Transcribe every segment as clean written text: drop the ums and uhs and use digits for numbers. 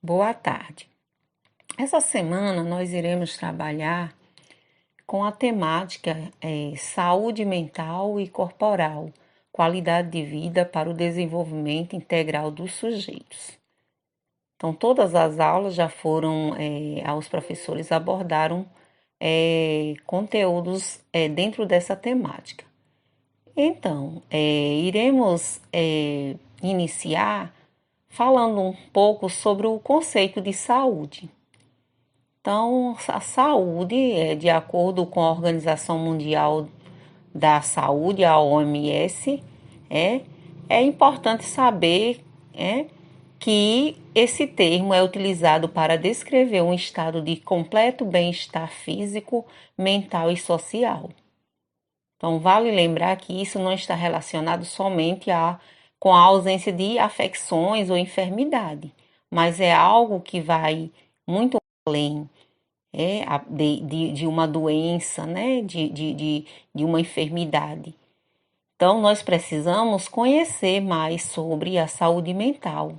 Boa tarde. Essa semana nós iremos trabalhar com a temática saúde mental e corporal, qualidade de vida para o desenvolvimento integral dos sujeitos. Então, todas as aulas já foram, os professores abordaram conteúdos dentro dessa temática. Então, iremos iniciar falando um pouco sobre o conceito de saúde. Então, a saúde, de acordo com a Organização Mundial da Saúde, a OMS, é, é importante saber que esse termo é utilizado para descrever um estado de completo bem-estar físico, mental e social. Então, vale lembrar que isso não está relacionado somente com a ausência de afecções ou enfermidade, mas é algo que vai muito além de uma doença, né? De uma enfermidade. Então, nós precisamos conhecer mais sobre a saúde mental,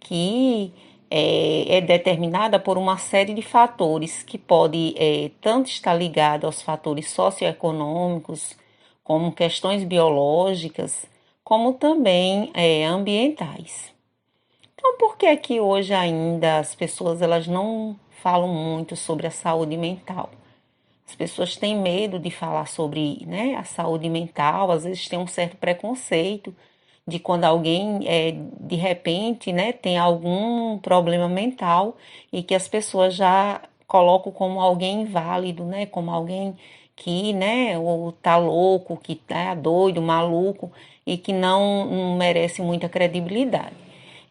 que é determinada por uma série de fatores que pode tanto estar ligado aos fatores socioeconômicos, como questões biológicas, como também ambientais. Então, por que é que hoje ainda as pessoas elas não falam muito sobre a saúde mental? As pessoas têm medo de falar sobre, né, a saúde mental, às vezes tem um certo preconceito de quando alguém, de repente, né, tem algum problema mental e que as pessoas já colocam como alguém inválido, né, como alguém que, né, ou tá louco, que tá doido, maluco e que não merece muita credibilidade.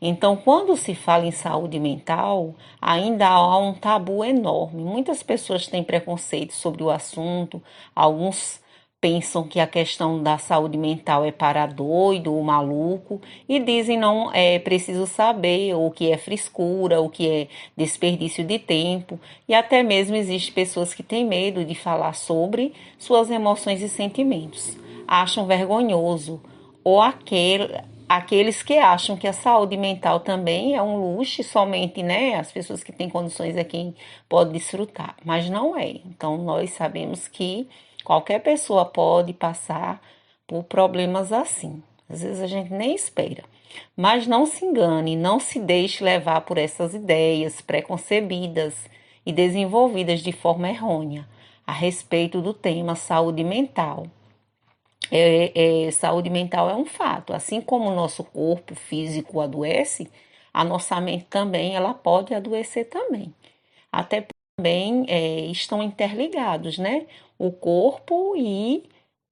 Então, quando se fala em saúde mental, ainda há um tabu enorme. Muitas pessoas têm preconceito sobre o assunto, alguns pensam que a questão da saúde mental é para doido ou maluco e dizem não é preciso saber o que é frescura, o que é desperdício de tempo e até mesmo existem pessoas que têm medo de falar sobre suas emoções e sentimentos, acham vergonhoso ou aqueles que acham que a saúde mental também é um luxo e somente, né, as pessoas que têm condições é quem pode desfrutar, mas não é. Então nós sabemos que qualquer pessoa pode passar por problemas assim. Às vezes a gente nem espera. Mas não se engane, não se deixe levar por essas ideias preconcebidas e desenvolvidas de forma errônea a respeito do tema saúde mental. Saúde mental é um fato. Assim como o nosso corpo físico adoece, a nossa mente também ela pode adoecer também. Até também estão interligados, né? O corpo e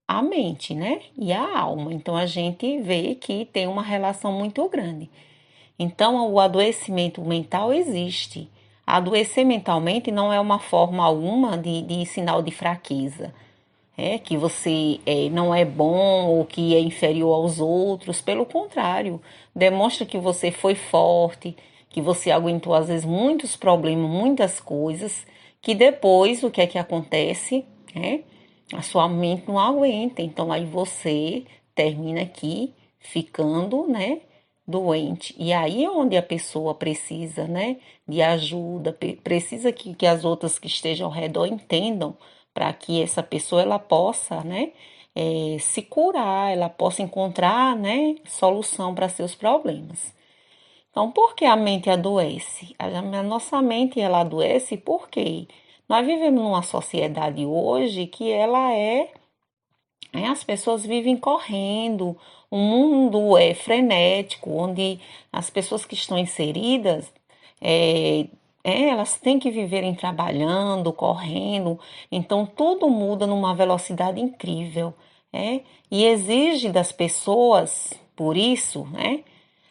a mente, né? E a alma. Então a gente vê que tem uma relação muito grande. Então o adoecimento mental existe. Adoecer mentalmente não é uma forma alguma de sinal de fraqueza que você não é bom ou que é inferior aos outros. Pelo contrário, demonstra que você foi forte, que você aguentou às vezes muitos problemas, muitas coisas, que depois o que é que acontece? A sua mente não aguenta, então aí você termina aqui ficando, né, doente. E aí é onde a pessoa precisa, né, de ajuda, precisa que as outras que estejam ao redor entendam para que essa pessoa ela possa, né, se curar, ela possa encontrar, né, solução para seus problemas. Então, por que a mente adoece? A nossa mente ela adoece porque nós vivemos numa sociedade hoje que ela as pessoas vivem correndo, o mundo é frenético, onde as pessoas que estão inseridas é, elas têm que viverem trabalhando, correndo, então tudo muda numa velocidade incrível, e exige das pessoas, por isso,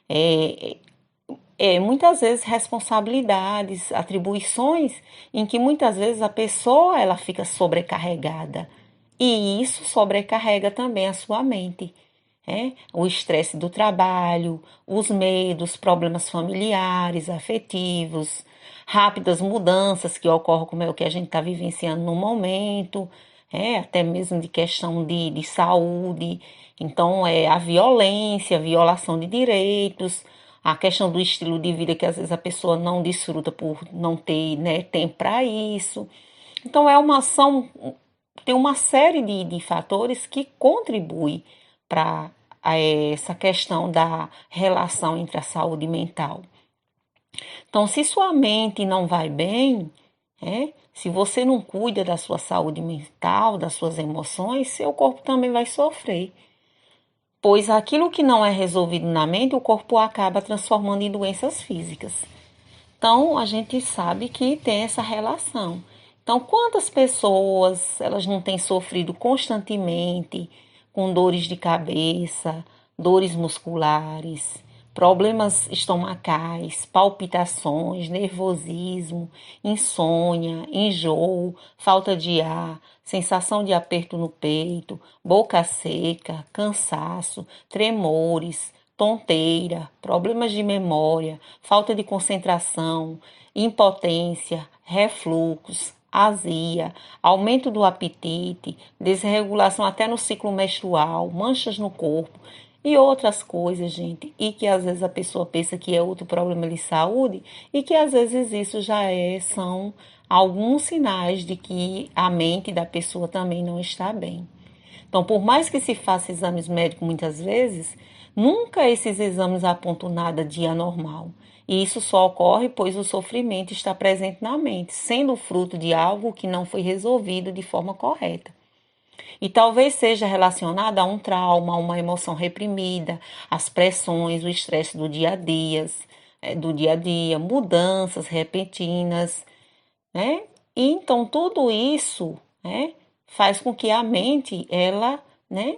é, muitas vezes responsabilidades, atribuições em que muitas vezes a pessoa ela fica sobrecarregada e isso sobrecarrega também a sua mente. O estresse do trabalho, os medos, problemas familiares, afetivos, rápidas mudanças que ocorrem, como é o que a gente está vivenciando no momento, até mesmo de questão de saúde. Então, a violência, a violação de direitos, a questão do estilo de vida que às vezes a pessoa não desfruta por não ter, né, tempo para isso. Então tem uma série de fatores que contribuem para essa questão da relação entre a saúde mental. Então, se sua mente não vai bem, se você não cuida da sua saúde mental, das suas emoções, seu corpo também vai sofrer. Pois aquilo que não é resolvido na mente, o corpo acaba transformando em doenças físicas. Então, a gente sabe que tem essa relação. Então, quantas pessoas elas não têm sofrido constantemente com dores de cabeça, dores musculares, problemas estomacais, palpitações, nervosismo, insônia, enjoo, falta de ar, sensação de aperto no peito, boca seca, cansaço, tremores, tonteira, problemas de memória, falta de concentração, impotência, refluxos, azia, aumento do apetite, desregulação até no ciclo menstrual, manchas no corpo e outras coisas, gente, e que às vezes a pessoa pensa que é outro problema de saúde e que às vezes isso são alguns sinais de que a mente da pessoa também não está bem. Então, por mais que se faça exames médicos muitas vezes, nunca esses exames apontam nada de anormal. E isso só ocorre pois o sofrimento está presente na mente, sendo fruto de algo que não foi resolvido de forma correta. E talvez seja relacionado a um trauma, a uma emoção reprimida, as pressões, o estresse do dia a dia, mudanças repentinas, né? E então tudo isso, né, faz com que a mente ela, né,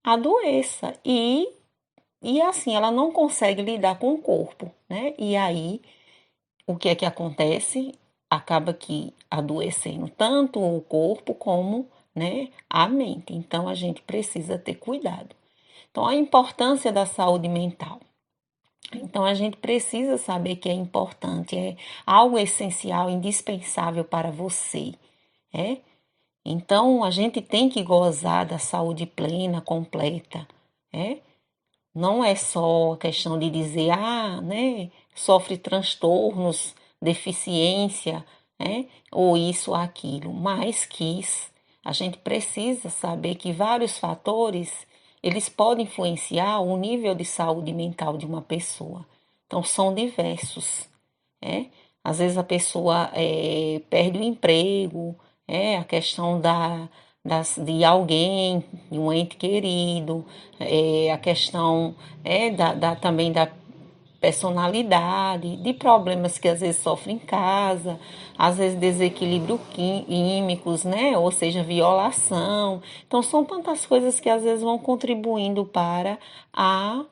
adoeça e assim ela não consegue lidar com o corpo, né? E aí o que é que acontece? Acaba que adoecendo tanto o corpo como, né, a mente. Então a gente precisa ter cuidado. Então a importância da saúde mental. Então a gente precisa saber que é importante, é algo essencial, indispensável para você, é? Então a gente tem que gozar da saúde plena, completa, é? Não é só a questão de dizer, né, sofre transtornos, deficiência, ou isso ou aquilo, mas que a gente precisa saber que vários fatores, eles podem influenciar o nível de saúde mental de uma pessoa. Então, são diversos, né? Às vezes a pessoa perde o emprego, a questão de alguém, de um ente querido, a questão também da personalidade, de problemas que às vezes sofre em casa, às vezes desequilíbrio químicos, né? Ou seja, violação. Então são tantas coisas que às vezes vão contribuindo para a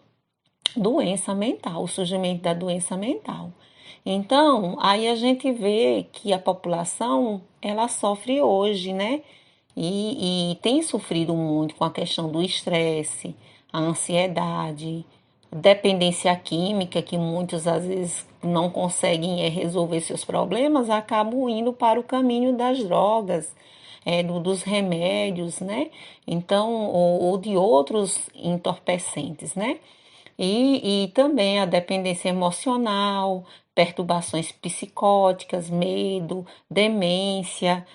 doença mental, o surgimento da doença mental. Então, aí a gente vê que a população, ela sofre hoje, né? E tem sofrido muito com a questão do estresse, a ansiedade, dependência química, que muitos às vezes não conseguem resolver seus problemas, acabam indo para o caminho das drogas, dos remédios, né? Então, ou de outros entorpecentes, né? E também a dependência emocional, perturbações psicóticas, medo, demência,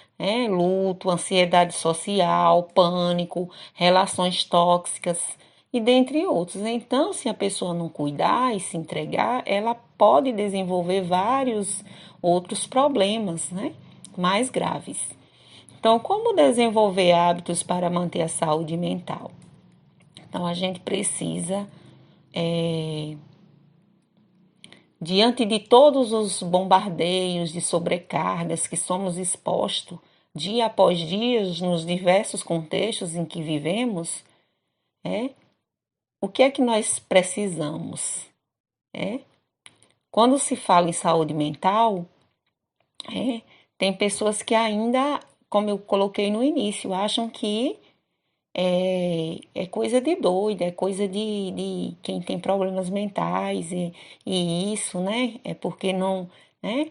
luto, ansiedade social, pânico, relações tóxicas e dentre outros. Então, se a pessoa não cuidar e se entregar, ela pode desenvolver vários outros problemas, né, mais graves. Então, como desenvolver hábitos para manter a saúde mental? Então, a gente precisa diante de todos os bombardeios de sobrecargas que somos expostos dia após dia nos diversos contextos em que vivemos, o que é que nós precisamos? Quando se fala em saúde mental, tem pessoas que ainda, como eu coloquei no início, acham que é coisa de doido, é coisa de quem tem problemas mentais e isso, né? É porque não, né?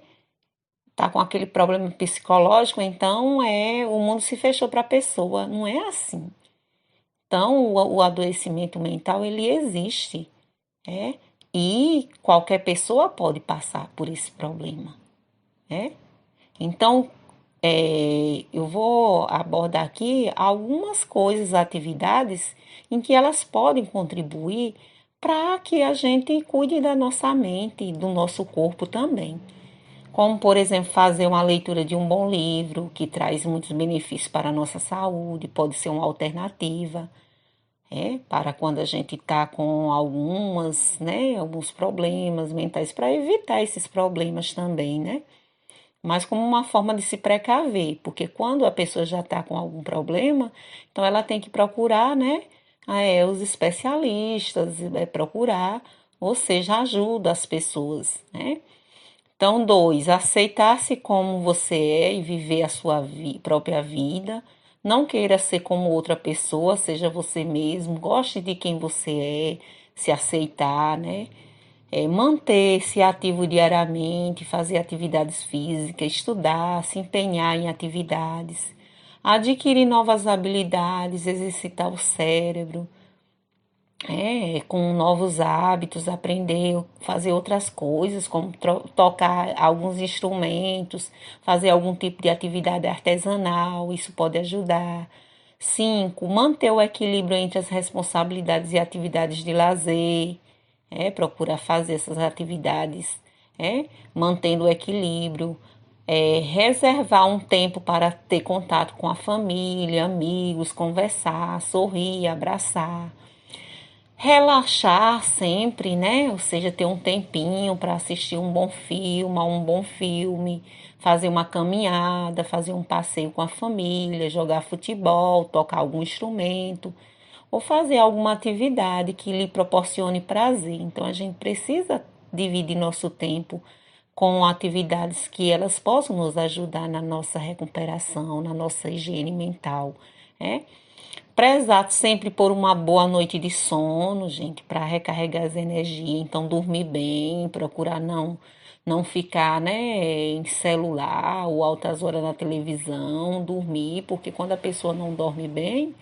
Tá com aquele problema psicológico, então o mundo se fechou para a pessoa. Não é assim. Então, o adoecimento mental, ele existe, E qualquer pessoa pode passar por esse problema, né? Então, eu vou abordar aqui algumas coisas, atividades em que elas podem contribuir para que a gente cuide da nossa mente e do nosso corpo também. Como, por exemplo, fazer uma leitura de um bom livro que traz muitos benefícios para a nossa saúde, pode ser uma alternativa, para quando a gente está com alguns problemas mentais, para evitar esses problemas também, né? Mas como uma forma de se precaver, porque quando a pessoa já está com algum problema, então ela tem que procurar, né, os especialistas, procurar, ou seja, ajuda as pessoas, né? Então, dois, aceitar-se como você é e viver a sua própria vida. Não queira ser como outra pessoa, seja você mesmo, goste de quem você é, se aceitar, né? Manter-se ativo diariamente, fazer atividades físicas, estudar, se empenhar em atividades, adquirir novas habilidades, exercitar o cérebro, com novos hábitos, aprender, fazer outras coisas, como tocar alguns instrumentos, fazer algum tipo de atividade artesanal, isso pode ajudar. 5, manter o equilíbrio entre as responsabilidades e atividades de lazer, procurar fazer essas atividades, mantendo o equilíbrio. Reservar um tempo para ter contato com a família, amigos, conversar, sorrir, abraçar. Relaxar sempre, né? Ou seja, ter um tempinho para assistir um bom filme, fazer uma caminhada, fazer um passeio com a família, jogar futebol, tocar algum instrumento ou fazer alguma atividade que lhe proporcione prazer. Então a gente precisa dividir nosso tempo com atividades que elas possam nos ajudar na nossa recuperação, na nossa higiene mental, né? Prezar sempre por uma boa noite de sono, gente, para recarregar as energias. Então, dormir bem, procurar não ficar, né, em celular ou altas horas na televisão, dormir, porque quando a pessoa não dorme bem,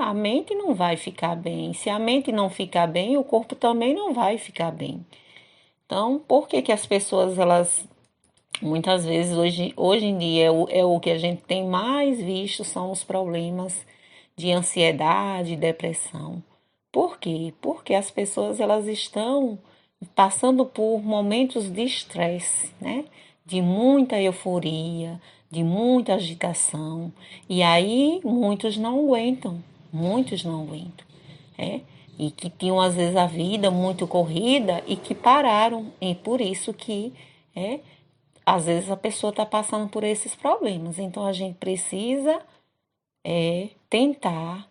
a mente não vai ficar bem. Se a mente não ficar bem, o corpo também não vai ficar bem. Então, por que que as pessoas, elas, muitas vezes, hoje em dia, é o que a gente tem mais visto, são os problemas de ansiedade, depressão. Por quê? Porque as pessoas, elas estão passando por momentos de estresse, né? De muita euforia, de muita agitação. E aí muitos não aguentam, é? E que tinham às vezes a vida muito corrida e que pararam. E por isso que é, às vezes a pessoa está passando por esses problemas. Então a gente precisa tentar,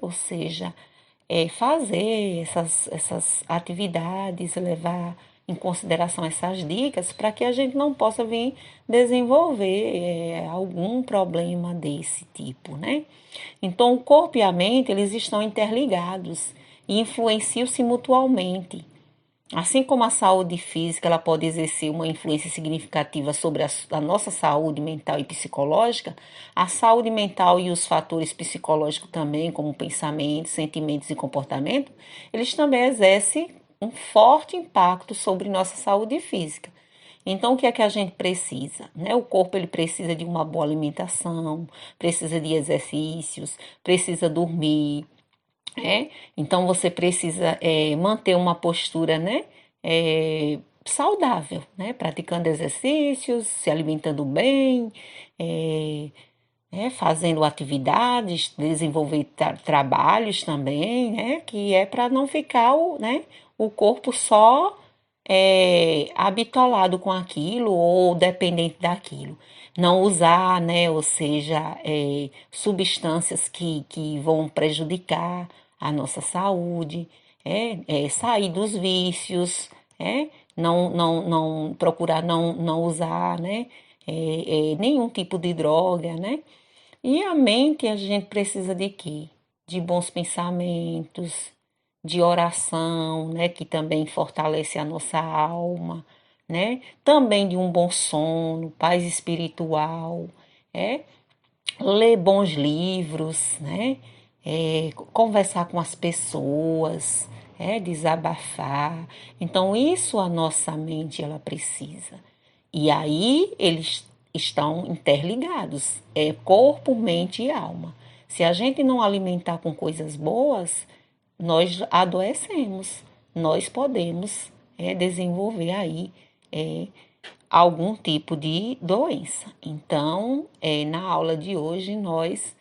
ou seja, fazer essas atividades, levar em consideração essas dicas para que a gente não possa vir desenvolver algum problema desse tipo, né? Então, o corpo e a mente, eles estão interligados e influenciam-se mutuamente. Assim como a saúde física ela pode exercer uma influência significativa sobre a nossa saúde mental e psicológica, a saúde mental e os fatores psicológicos também, como pensamentos, sentimentos e comportamento, eles também exercem um forte impacto sobre nossa saúde física. Então, o que é que a gente precisa? Né? O corpo ele precisa de uma boa alimentação, precisa de exercícios, precisa dormir, então você precisa manter uma postura, né, saudável, né, praticando exercícios, se alimentando bem, fazendo atividades, desenvolver trabalhos também, né, que é para não ficar o corpo só habitolado com aquilo ou dependente daquilo. Não usar, né, ou seja, substâncias que vão prejudicar a nossa saúde, sair dos vícios, não procurar não usar, né, nenhum tipo de droga, né? E a mente a gente precisa de quê? De bons pensamentos, de oração, né, que também fortalece a nossa alma, né? Também de um bom sono, paz espiritual, é? Ler bons livros, né? Conversar com as pessoas, desabafar. Então, isso a nossa mente ela precisa. E aí eles estão interligados, é corpo, mente e alma. Se a gente não alimentar com coisas boas, nós adoecemos, nós podemos desenvolver aí é, algum tipo de doença. Então, na aula de hoje, nós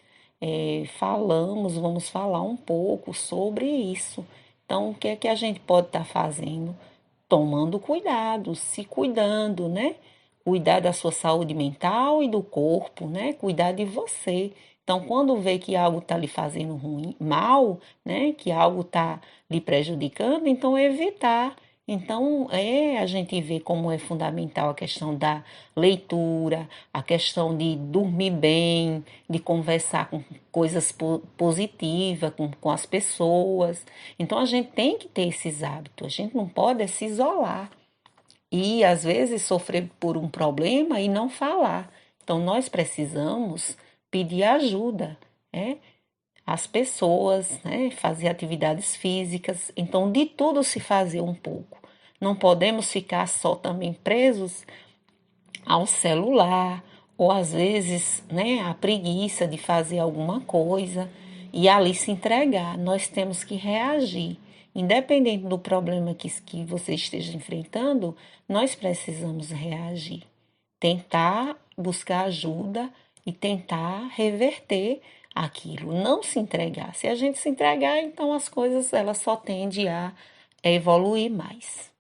vamos falar um pouco sobre isso. Então, o que é que a gente pode estar fazendo? Tomando cuidado, se cuidando, né? Cuidar da sua saúde mental e do corpo, né? Cuidar de você. Então, quando vê que algo está lhe fazendo ruim, mal, né? Que algo está lhe prejudicando, então evitar. Então, a gente vê como é fundamental a questão da leitura, a questão de dormir bem, de conversar com coisas positivas com as pessoas. Então, a gente tem que ter esses hábitos, a gente não pode se isolar e, às vezes, sofrer por um problema e não falar. Então, nós precisamos pedir ajuda, né? As pessoas, né, fazer atividades físicas. Então, de tudo se fazer um pouco. Não podemos ficar só também presos ao celular ou às vezes, né, a preguiça de fazer alguma coisa e ali se entregar. Nós temos que reagir. Independente do problema que você esteja enfrentando, nós precisamos reagir. Tentar buscar ajuda e tentar reverter aquilo, não se entregar. Se a gente se entregar, então as coisas elas só tendem a evoluir mais.